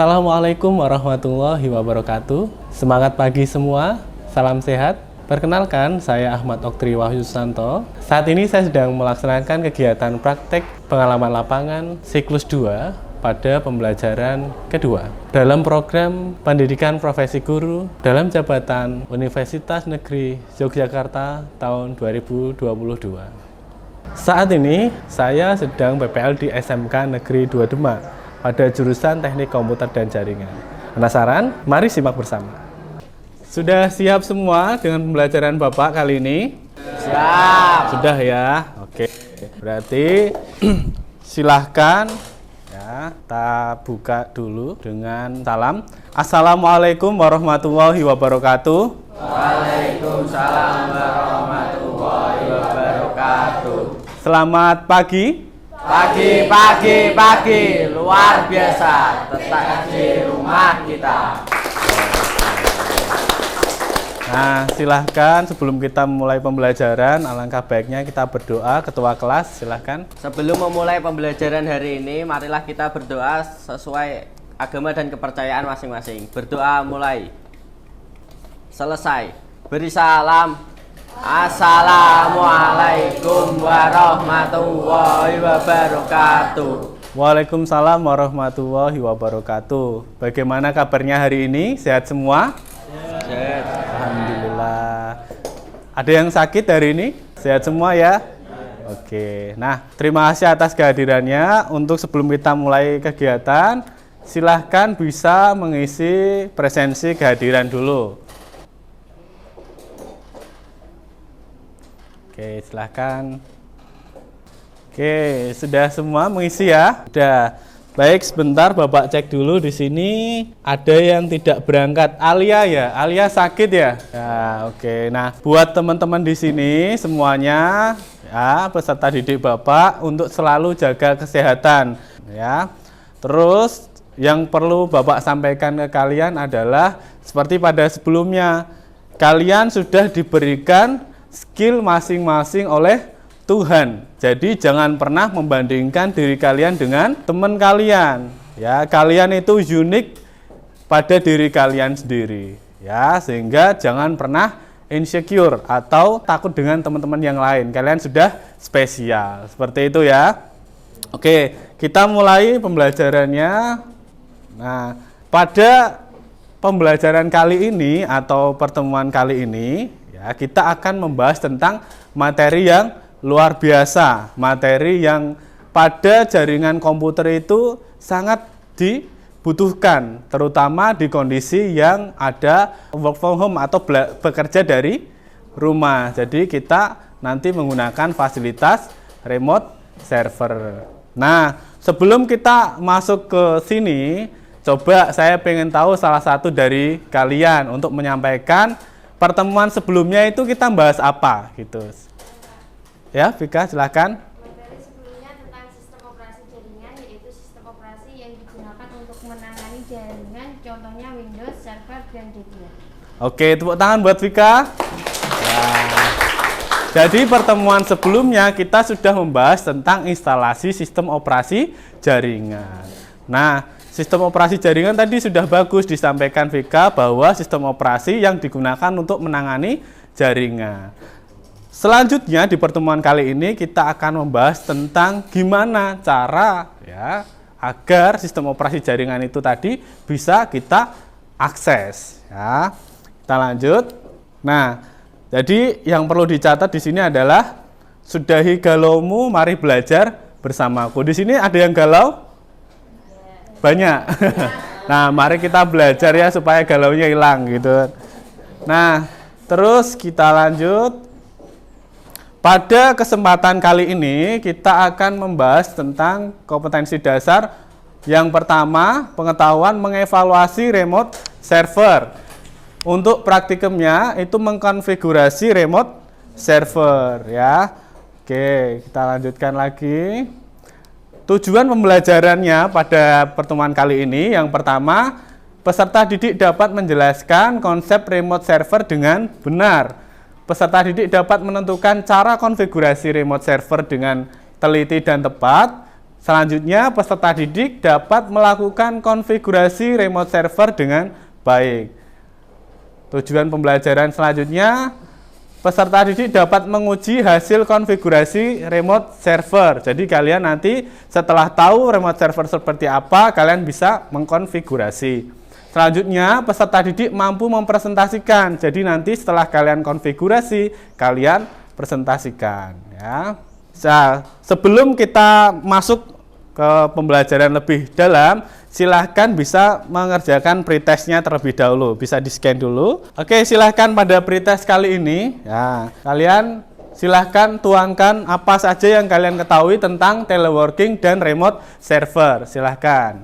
Assalamualaikum warahmatullahi wabarakatuh. Semangat pagi semua, salam sehat. Perkenalkan, saya Ahmad Oktri Wahyu Susanto. Saat ini saya sedang melaksanakan kegiatan praktek pengalaman lapangan siklus 2 pada pembelajaran kedua dalam program pendidikan profesi guru dalam jabatan Universitas Negeri Yogyakarta tahun 2022. Saat ini saya sedang PPL di SMK Negeri 2 Demak pada jurusan Teknik Komputer dan Jaringan. Penasaran? Mari simak bersama. Sudah siap semua dengan pembelajaran Bapak kali ini? Siap. Sudah ya? Oke. Berarti silahkan ya, kita buka dulu dengan salam. Assalamualaikum warahmatullahi wabarakatuh. Waalaikumsalam warahmatullahi wabarakatuh. Selamat pagi. Pagi, luar biasa. Tetap di rumah kita. Nah, silahkan sebelum kita memulai pembelajaran, alangkah baiknya kita berdoa. Ketua kelas, silahkan. Sebelum memulai pembelajaran hari ini, marilah kita berdoa sesuai agama dan kepercayaan masing-masing. Berdoa mulai. Selesai. Beri salam. Assalamualaikum warahmatullahi wabarakatuh. Waalaikumsalam warahmatullahi wabarakatuh. Bagaimana kabarnya hari ini? Sehat semua? Sehat. Alhamdulillah. Ada yang sakit hari ini? Sehat semua ya? Oke. Nah, terima kasih atas kehadirannya. Untuk sebelum kita mulai kegiatan, silahkan bisa mengisi presensi kehadiran dulu. Oke, silahkan. Oke, sudah semua mengisi ya? Sudah. Baik, sebentar Bapak cek dulu di sini. Ada yang tidak berangkat. Alia ya? Alia sakit ya? Ya, oke. Nah, buat teman-teman di sini semuanya ya, peserta didik Bapak untuk selalu jaga kesehatan ya. Terus yang perlu Bapak sampaikan ke kalian adalah seperti pada sebelumnya. Kalian sudah diberikan skill masing-masing oleh Tuhan. Jadi jangan pernah membandingkan diri kalian dengan teman kalian. Ya, kalian itu unik pada diri kalian sendiri. Ya, sehingga jangan pernah insecure atau takut dengan teman-teman yang lain. Kalian sudah spesial. Seperti itu ya. Oke, kita mulai pembelajarannya. Nah, pada pembelajaran kali ini atau pertemuan kali ini ya, kita akan membahas tentang materi yang luar biasa, materi yang pada jaringan komputer itu sangat dibutuhkan, terutama di kondisi yang ada work from home atau bekerja dari rumah. Jadi kita nanti menggunakan fasilitas remote server. Nah, sebelum kita masuk ke sini, coba saya pengen tahu salah satu dari kalian untuk menyampaikan pertemuan sebelumnya itu kita bahas apa gitu. Ya, Vika silakan. Materi sebelumnya tentang sistem operasi jaringan, yaitu sistem operasi yang digunakan untuk menangani jaringan, contohnya Windows, Server, dan Debian. Oke, tepuk tangan buat Vika. Nah, jadi pertemuan sebelumnya kita sudah membahas tentang instalasi sistem operasi jaringan. Nah, sistem operasi jaringan tadi sudah bagus disampaikan Vika bahwa sistem operasi yang digunakan untuk menangani jaringan. Selanjutnya di pertemuan kali ini kita akan membahas tentang gimana cara ya agar sistem operasi jaringan itu tadi bisa kita akses ya. Kita lanjut. Nah, jadi yang perlu dicatat di sini adalah sudahi galaumu, mari belajar bersamaku. Di sini ada yang galau? Banyak. Nah, mari kita belajar ya supaya galaunya hilang gitu. Nah, terus kita lanjut. Pada kesempatan kali ini kita akan membahas tentang kompetensi dasar. Yang pertama, pengetahuan mengevaluasi remote server. Untuk praktikumnya itu mengkonfigurasi remote server ya. Oke, kita lanjutkan lagi. Tujuan pembelajarannya pada pertemuan kali ini, yang pertama, peserta didik dapat menjelaskan konsep remote server dengan benar. Peserta didik dapat menentukan cara konfigurasi remote server dengan teliti dan tepat. selanjutnya peserta didik dapat melakukan konfigurasi remote server dengan baik. Tujuan pembelajaran selanjutnya, peserta didik dapat menguji hasil konfigurasi remote server. Jadi kalian nanti setelah tahu remote server seperti apa, kalian bisa mengkonfigurasi. Selanjutnya, peserta didik mampu mempresentasikan. Jadi nanti setelah kalian konfigurasi, kalian presentasikan. Ya. Nah, sebelum kita masuk ke pembelajaran lebih dalam, silahkan bisa mengerjakan pretestnya terlebih dahulu. Bisa di-scan dulu. Oke, silahkan pada pretest kali ini, ya, kalian silahkan tuangkan apa saja yang kalian ketahui tentang teleworking dan remote server. Silahkan.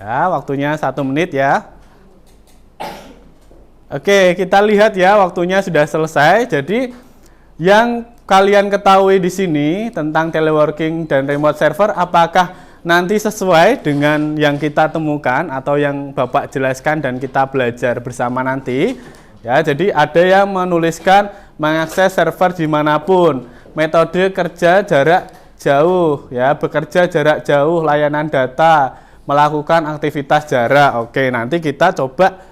Ya, waktunya 1 menit ya. Oke, kita lihat ya, waktunya sudah selesai. Jadi yang kalian ketahui di sini tentang teleworking dan remote server, apakah nanti sesuai dengan yang kita temukan atau yang Bapak jelaskan dan kita belajar bersama nanti? Ya, jadi ada yang menuliskan mengakses server dimanapun, metode kerja jarak jauh, ya, bekerja jarak jauh, layanan data, melakukan aktivitas jarak. Oke, nanti kita coba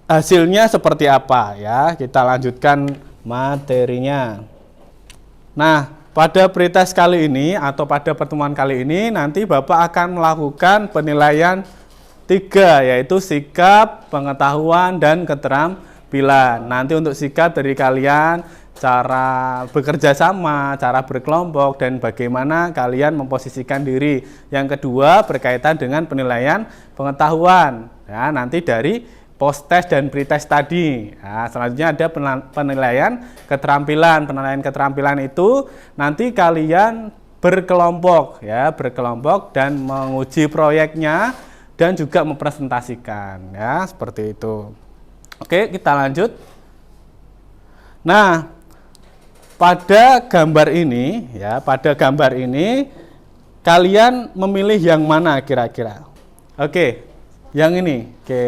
hasilnya seperti apa ya. Kita lanjutkan materinya. Nah, pada pretest kali ini atau pada pertemuan kali ini nanti Bapak akan melakukan penilaian 3, yaitu sikap, pengetahuan, dan keterampilan. Nanti untuk sikap dari kalian, cara bekerja sama, cara berkelompok, dan bagaimana kalian memposisikan diri. Yang kedua berkaitan dengan penilaian pengetahuan. Ya, nanti dari post-test dan pretest tadi. Nah, selanjutnya ada penilaian keterampilan. Penilaian keterampilan itu nanti kalian berkelompok, ya, berkelompok dan menguji proyeknya dan juga mempresentasikan, ya, seperti itu. Oke, kita lanjut. Nah, pada gambar ini, ya, pada gambar ini kalian memilih yang mana kira-kira? Oke. Yang ini, oke.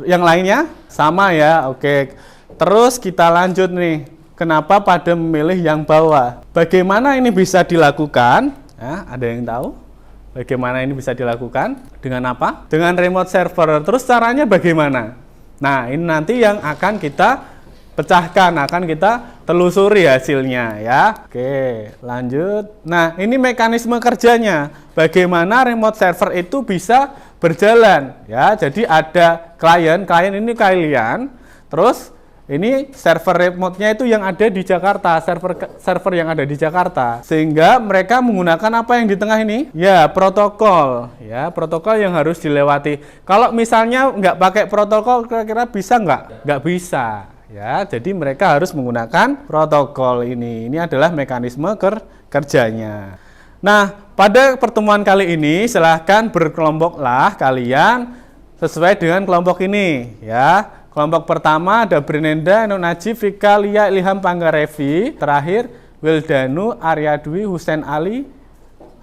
Yang lainnya sama ya, oke. Terus kita lanjut nih. Kenapa pada memilih yang bawah? Bagaimana ini bisa dilakukan? Ya, ada yang tahu? Bagaimana ini bisa dilakukan? Dengan apa? Dengan remote server. Terus caranya bagaimana? Nah, ini nanti yang akan kita pecahkan, akan kita telusuri hasilnya ya. Oke, lanjut. Nah, ini mekanisme kerjanya. Bagaimana remote server itu bisa berjalan ya. Jadi ada klien ini kalian, terus ini server remote-nya itu yang ada di Jakarta, server yang ada di Jakarta, sehingga mereka menggunakan apa yang di tengah ini? Ya, protokol ya, protokol yang harus dilewati. Kalau misalnya nggak pakai protokol, kira-kira bisa nggak? Nggak bisa ya. Jadi mereka harus menggunakan protokol ini. Ini adalah mekanisme kerjanya. Nah, pada pertemuan kali ini silahkan berkelompoklah kalian sesuai dengan kelompok ini ya. Kelompok pertama ada Brinenda, Eno Najib, Vika, Lia, Ilham, Panggarevi. Terakhir Wildanu, Arya Dwi, Husain Ali,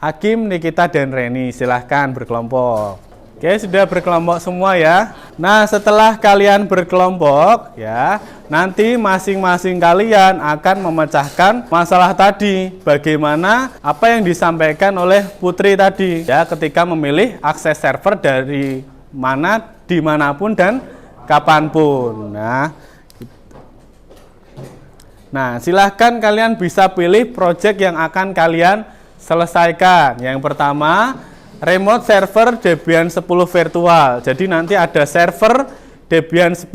Hakim, Nikita, dan Reni. Silahkan berkelompok. Oke, sudah berkelompok semua ya. Nah, setelah kalian berkelompok ya, nanti masing-masing kalian akan memecahkan masalah tadi. Bagaimana apa yang disampaikan oleh Putri tadi ya, ketika memilih akses server dari mana, dimanapun, dan kapanpun. Nah, silahkan kalian bisa pilih project yang akan kalian selesaikan. Yang pertama, remote server Debian 10 virtual. Jadi nanti ada server Debian 10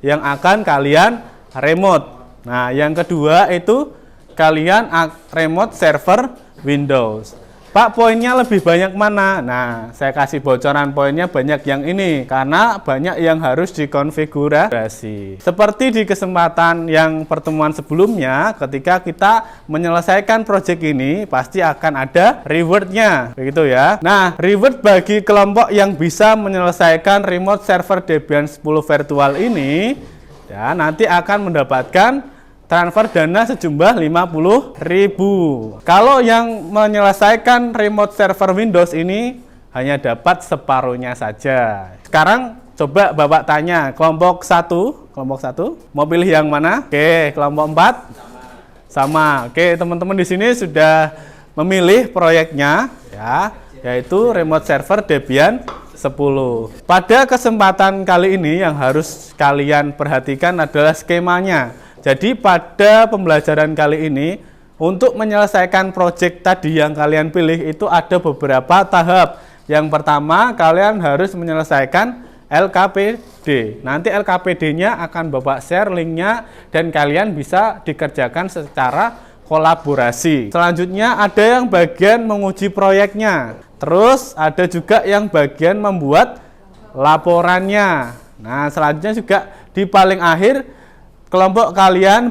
yang akan kalian remote. Nah, yang kedua itu kalian remote server Windows. Pak, poinnya lebih banyak mana? Nah, saya kasih bocoran poinnya banyak yang ini karena banyak yang harus dikonfigurasi. Seperti di kesempatan yang pertemuan sebelumnya, ketika kita menyelesaikan project ini pasti akan ada rewardnya, begitu ya. Nah, reward bagi kelompok yang bisa menyelesaikan remote server Debian 10 virtual ini, ya, nanti akan mendapatkan transfer dana sejumlah 50.000. Kalau yang menyelesaikan remote server Windows ini hanya dapat separuhnya saja. Sekarang coba Bapak tanya, kelompok 1 mau pilih yang mana? Oke, kelompok 4 sama. Oke, teman-teman di sini sudah memilih proyeknya ya, yaitu remote server Debian 10. Pada kesempatan kali ini yang harus kalian perhatikan adalah skemanya. Jadi pada pembelajaran kali ini untuk menyelesaikan proyek tadi yang kalian pilih itu ada beberapa tahap. Yang pertama, kalian harus menyelesaikan LKPD. Nanti LKPD-nya akan Bapak share linknya dan kalian bisa dikerjakan secara kolaborasi. Selanjutnya ada yang bagian menguji proyeknya. Terus ada juga yang bagian membuat laporannya. Nah, selanjutnya juga di paling akhir kelompok kalian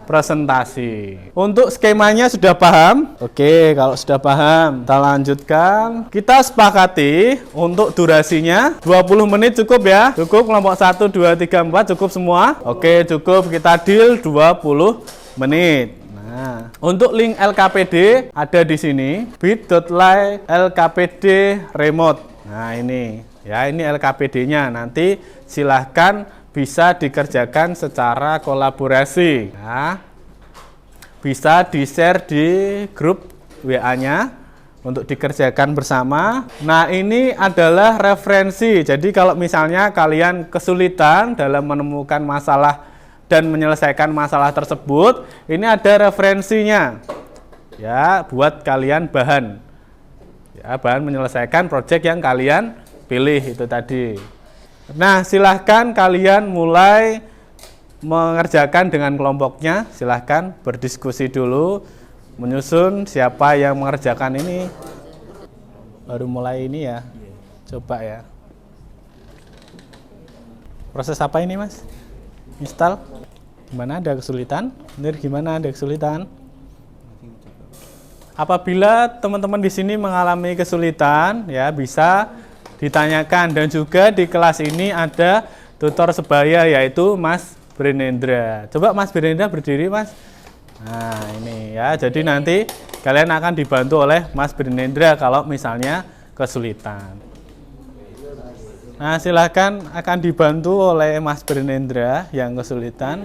presentasi. Untuk skemanya sudah paham? Oke, kalau sudah paham, kita lanjutkan. Kita sepakati untuk durasinya 20 menit cukup ya. Cukup kelompok 1, 2, 3, 4 cukup semua? Oke, cukup. Kita deal 20 menit. Nah, untuk link LKPD ada di sini, bit.ly LKPD remote. Nah, ini ya, ini LKPD-nya. Nanti silahkan bisa dikerjakan secara kolaborasi. Nah, bisa di-share di grup WA-nya untuk dikerjakan bersama. Nah, ini adalah referensi. Jadi kalau misalnya kalian kesulitan dalam menemukan masalah dan menyelesaikan masalah tersebut, ini ada referensinya. Ya, buat kalian bahan. Ya, bahan menyelesaikan proyek yang kalian pilih itu tadi. Nah, silahkan kalian mulai mengerjakan dengan kelompoknya. Silahkan berdiskusi dulu, menyusun siapa yang mengerjakan ini. Baru mulai ini ya. Coba ya. Proses apa ini, Mas? Install. Gimana, ada kesulitan? Bener, gimana, ada kesulitan? Apabila teman-teman di sini mengalami kesulitan, ya bisa ditanyakan. Dan juga di kelas ini ada tutor sebaya, yaitu Mas Brenendra. Coba Mas Brenendra berdiri, Mas. Nah, ini ya. Jadi nanti kalian akan dibantu oleh Mas Brenendra kalau misalnya kesulitan. Nah, silahkan akan dibantu oleh Mas Brenendra yang kesulitan.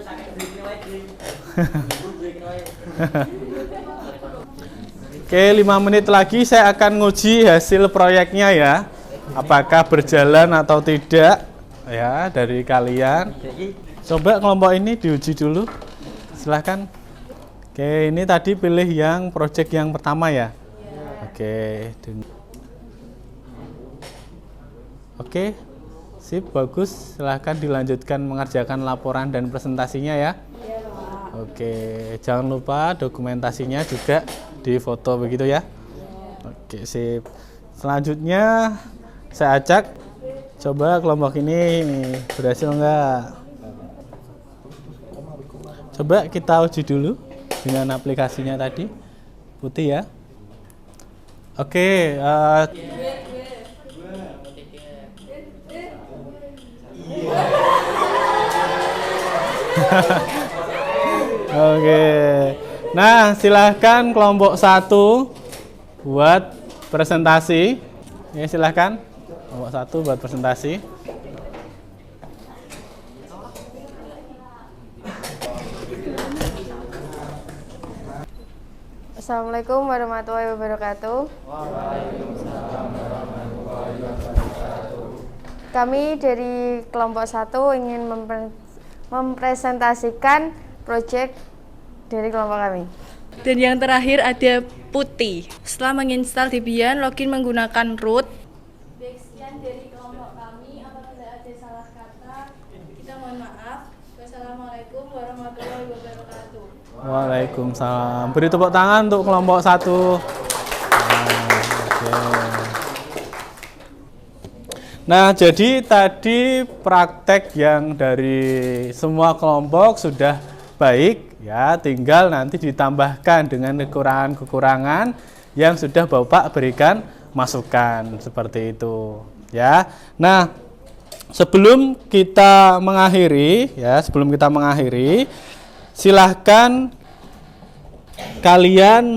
Oke, 5 menit lagi saya akan nguji hasil proyeknya ya. Apakah berjalan atau tidak ya dari kalian. Coba kelompok ini diuji dulu. Silahkan. Oke, ini tadi pilih yang proyek yang pertama ya. Oke. Oke, sip, bagus. Silahkan dilanjutkan mengerjakan laporan dan presentasinya ya. Oke, jangan lupa dokumentasinya juga difoto begitu ya. Oke, sip. Selanjutnya saya ajak, coba kelompok ini berhasil enggak? Coba kita uji dulu dengan aplikasinya tadi, putih ya. Oke, oke. Nah, silahkan kelompok 1 buat presentasi. Ya, silahkan kelompok 1 buat presentasi. Assalamualaikum warahmatullahi wabarakatuh. Kami dari kelompok 1 ingin mempresentasikan proyek dari kelompok kami. Dan yang terakhir ada Putih. Setelah menginstal Debian, login menggunakan root. Sekian dari kelompok kami. Apabila ada salah kata, kita mohon maaf. Wassalamualaikum warahmatullahi wabarakatuh. Waalaikumsalam. Beri tepuk tangan untuk kelompok 1. Nah, jadi tadi praktek yang dari semua kelompok sudah baik ya, tinggal nanti ditambahkan dengan kekurangan-kekurangan yang sudah Bapak berikan masukan seperti itu ya. Nah, sebelum kita mengakhiri, silahkan kalian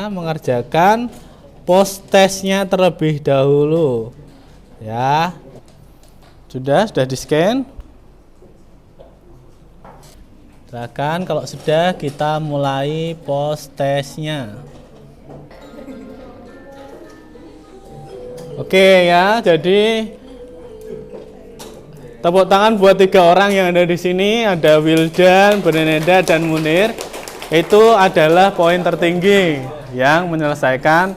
mengerjakan post testnya terlebih dahulu ya. Sudah di scan. Silakan, kalau sudah kita mulai post testnya. Oke ya, jadi tepuk tangan buat 3 orang yang ada di sini, ada Wildan, Bernenda, dan Munir. Itu adalah poin tertinggi yang menyelesaikan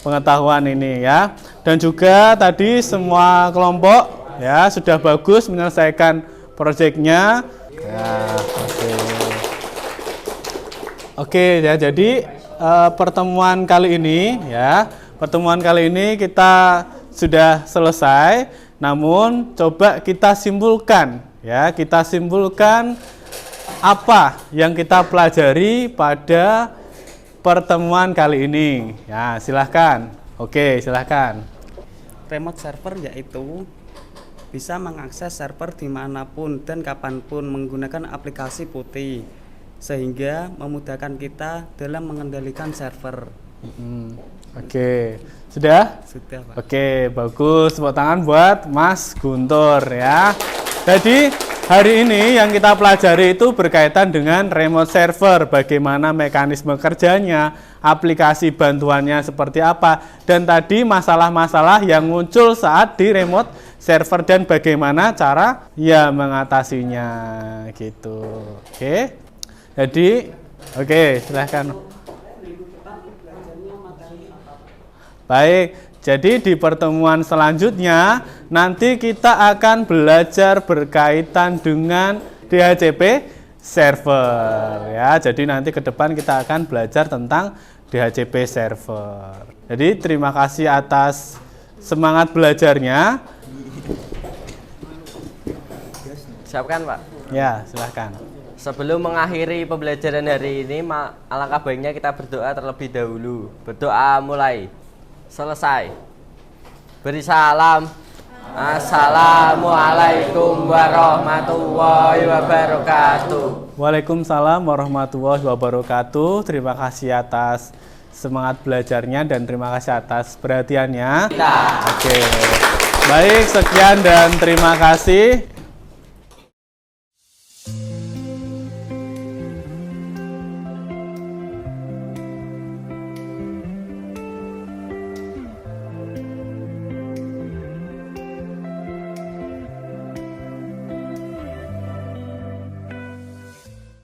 pengetahuan ini ya. Dan juga tadi semua kelompok ya sudah bagus menyelesaikan proyeknya. Ya, oke ya, jadi pertemuan kali ini kita sudah selesai. Namun coba kita simpulkan ya, apa yang kita pelajari pada pertemuan kali ini. Ya, silahkan. Oke, silahkan. Remote server yaitu bisa mengakses server dimanapun dan kapanpun menggunakan aplikasi putih, sehingga memudahkan kita dalam mengendalikan server. Oke, sudah? Sudah, Pak. Oke, bagus. Tepuk tangan buat Mas Guntur ya. Jadi hari ini yang kita pelajari itu berkaitan dengan remote server, bagaimana mekanisme kerjanya, aplikasi bantuannya seperti apa, dan tadi masalah-masalah yang muncul saat di remote server dan bagaimana cara ya mengatasinya gitu. Oke. Jadi silahkan. Baik, jadi di pertemuan selanjutnya nanti kita akan belajar berkaitan dengan DHCP server ya. Jadi nanti ke depan kita akan belajar tentang DHCP server. Jadi terima kasih atas semangat belajarnya. Siapkan, Pak. Ya, silahkan. Sebelum mengakhiri pembelajaran hari ini, alangkah baiknya kita berdoa terlebih dahulu. Berdoa mulai. Selesai. Beri salam. Assalamualaikum warahmatullahi wabarakatuh. Waalaikumsalam warahmatullahi wabarakatuh. Terima kasih atas semangat belajarnya dan terima kasih atas perhatiannya. Oke. Baik, sekian dan terima kasih.